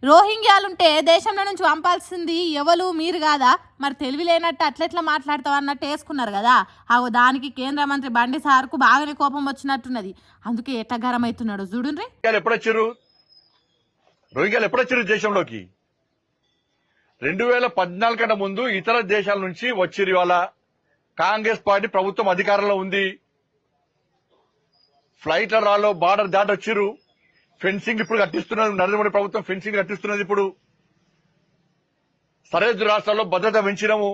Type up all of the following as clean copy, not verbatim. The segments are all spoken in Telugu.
రోహింగ్యాలుంటే దేశంలో నుంచి పంపాల్సింది ఎవరు మీరు కాదా? మరి తెలివి లేనట్టు అట్లెట్లా మాట్లాడతావు అన్నట్టు వేసుకున్నారు కదా. దానికి కేంద్ర మంత్రి బండి సార్కు బాగానే కోపం వచ్చినట్టున్నది. అందుకే ఎట్టగరం అవుతున్నాడు చూడుండ్రి. ఎప్పుడొచ్చారు రోహింగ్యాలు ఎప్పుడొచ్చారు దేశంలోకి? 2014 కన్నా ముందు ఇతర దేశాల నుంచి వచ్చిరు. ఇవాళ కాంగ్రెస్ పార్టీ ప్రభుత్వం అధికారంలో ఉంది. ఫ్లైట్ల రాలో బార్డర్ దాటి వచ్చిరు. ఫెన్సింగ్ ఇప్పుడు కట్టిస్తున్నది నరేంద్ర మోడీ ప్రభుత్వం. ఫెన్సింగ్ కట్టిస్తున్నది. ఇప్పుడు సరిహద్దు రాష్ట్రాల్లో భద్రత పెంచినము,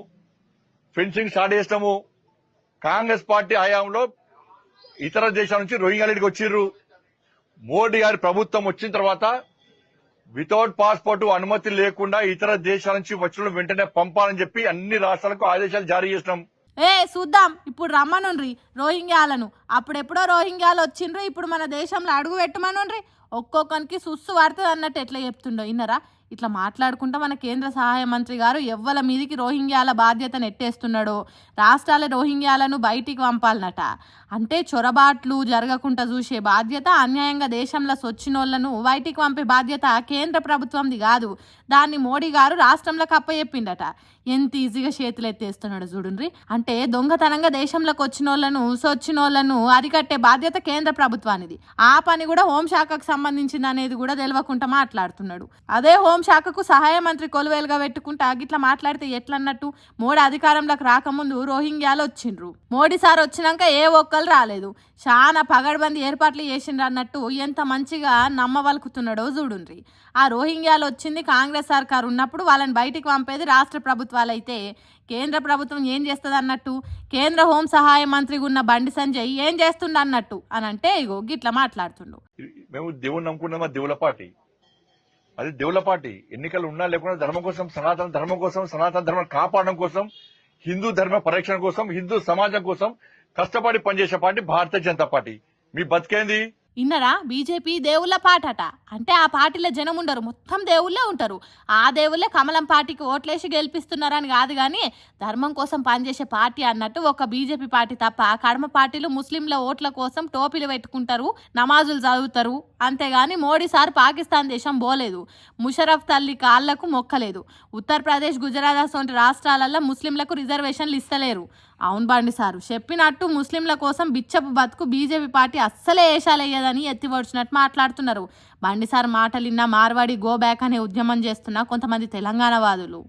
ఫెన్సింగ్ స్టార్ట్ చేసినాము. కాంగ్రెస్ పార్టీ హయాంలో ఇతర దేశాల నుంచి రోహింగ్యాలకి వచ్చిర్రు. మోడీ గారి ప్రభుత్వం వచ్చిన తర్వాత వితౌట్ పాస్పోర్ట్ అనుమతి లేకుండా ఇతర దేశాల నుంచి వచ్చిన వెంటనే పంపాలని చెప్పి అన్ని రాష్ట్రాలకు ఆదేశాలు జారీ చేసినాం. చూద్దాం ఇప్పుడు రమ్మనుండ్రి రోహింగ్యాలను. అప్పుడెప్పుడో రోహింగ్యాలు వచ్చిండ్రు, ఇప్పుడు మన దేశంలో అడుగు పెట్టమనుండ్రి. ఒక్కొక్కరికి సుస్సు పడుతుంది అన్నట్టు ఎట్లా చెప్తుండో ఇన్నరా. ఇట్లా మాట్లాడుకుంటా మన కేంద్ర సహాయ మంత్రి గారు ఎవ్వల మీదికి రోహింగ్యాల బాధ్యతను ఎట్టేస్తున్నాడో. రాష్ట్రాల రోహింగ్యాలను బయటికి పంపాలన్నట. అంటే చొరబాట్లు జరగకుండా చూసే బాధ్యత, అన్యాయంగా దేశంలో సొచ్చినోళ్లను బయటికి పంపే బాధ్యత కేంద్ర ప్రభుత్వంది కాదు. దాన్ని మోడీ గారు రాష్ట్రంలోకి అప్పచెప్పిండట. ఎంత ఈజీగా చేతులు ఎత్తేస్తున్నాడు చూడండి. అంటే దొంగతనంగా దేశంలోకి వచ్చినోళ్లను సొచ్చినోళ్లను అరికట్టే బాధ్యత కేంద్ర ప్రభుత్వానిది. ఆ పని కూడా హోంశాఖకు సంబంధించింది అనేది కూడా తెలియకుండా మాట్లాడుతున్నాడు. అదే హోంశాఖకు సహాయ మంత్రి కొలువేలుగా పెట్టుకుంటా గిట్లా మాట్లాడితే ఎట్లన్నట్టు? మోడీ అధికారంలోకి రాకముందు రోహింగ్యాలు వచ్చిండ్రు, మోడీ సార్ వచ్చినాక ఏ ఒక్కరు రాలేదు. చాలా పగడ్బందీ ఏర్పాట్లు చేసిండ్రు అన్నట్టు ఎంత మంచిగా నమ్మవలుకుతున్నాడో చూడుండ్రి. ఆ రోహింగ్యాలు వచ్చింది కాంగ్రెస్ సర్కారు ఉన్నప్పుడు, వాళ్ళని బయటికి పంపేది రాష్ట్ర ప్రభుత్వాలు. అయితే కేంద్ర ప్రభుత్వం ఏం చేస్తుంది అన్నట్టు? కేంద్ర హోం సహాయ మంత్రిగా ఉన్న బండి సంజయ్ ఏం చేస్తుండ అన్నట్టు అని అంటే ఇగో గిట్లా మాట్లాడుతుండు. మేము దేవుని నమ్ముకున్నామా? దేవుల పార్టీ అది. దేవుల పార్టీ ఎన్నికలు ఉన్నా లేకుండా ధర్మం కోసం, సనాతన ధర్మం కోసం, సనాతన ధర్మం కాపాడడం కోసం, హిందూ ధర్మ పరిరక్షణ కోసం, హిందూ సమాజం కోసం కష్టపడి పనిచేసే పార్టీ భారతీయ జనతా పార్టీ. మీ బతికేంది? ఇన్నరా బీజేపీ దేవుళ్ళ పాటట. అంటే ఆ పార్టీలో జనం ఉండరు, మొత్తం దేవుళ్ళే ఉంటారు. ఆ దేవుళ్ళే కమలం పార్టీకి ఓట్లేసి గెలిపిస్తున్నారని కాదు, కానీ ధర్మం కోసం పనిచేసే పార్టీ అన్నట్టు ఒక బీజేపీ పార్టీ తప్ప కడమ పార్టీలు ముస్లింల ఓట్ల కోసం టోపీలు పెట్టుకుంటారు, నమాజులు చదువుతారు. అంతేగాని మోడీ సార్ పాకిస్తాన్ దేశం పోలేదు, ముషరఫ్ తల్లి కాళ్లకు మొక్కలేదు. ఉత్తరప్రదేశ్, గుజరాత్ వంటి రాష్ట్రాలలో ముస్లింలకు రిజర్వేషన్లు ఇస్తలేరు. అవును బండి సారు చెప్పినట్టు ముస్లింల కోసం బిచ్చపు బతుకు బీజేపీ పార్టీ అస్సలే ఏషాలయ్యేదని ఎత్తివడిచినట్టు మాట్లాడుతున్నారు. బండి సార్ మాటలిన్న మార్వాడి గో బ్యాక్ అనే ఉద్యమం చేస్తున్న కొంతమంది తెలంగాణ వాదులు.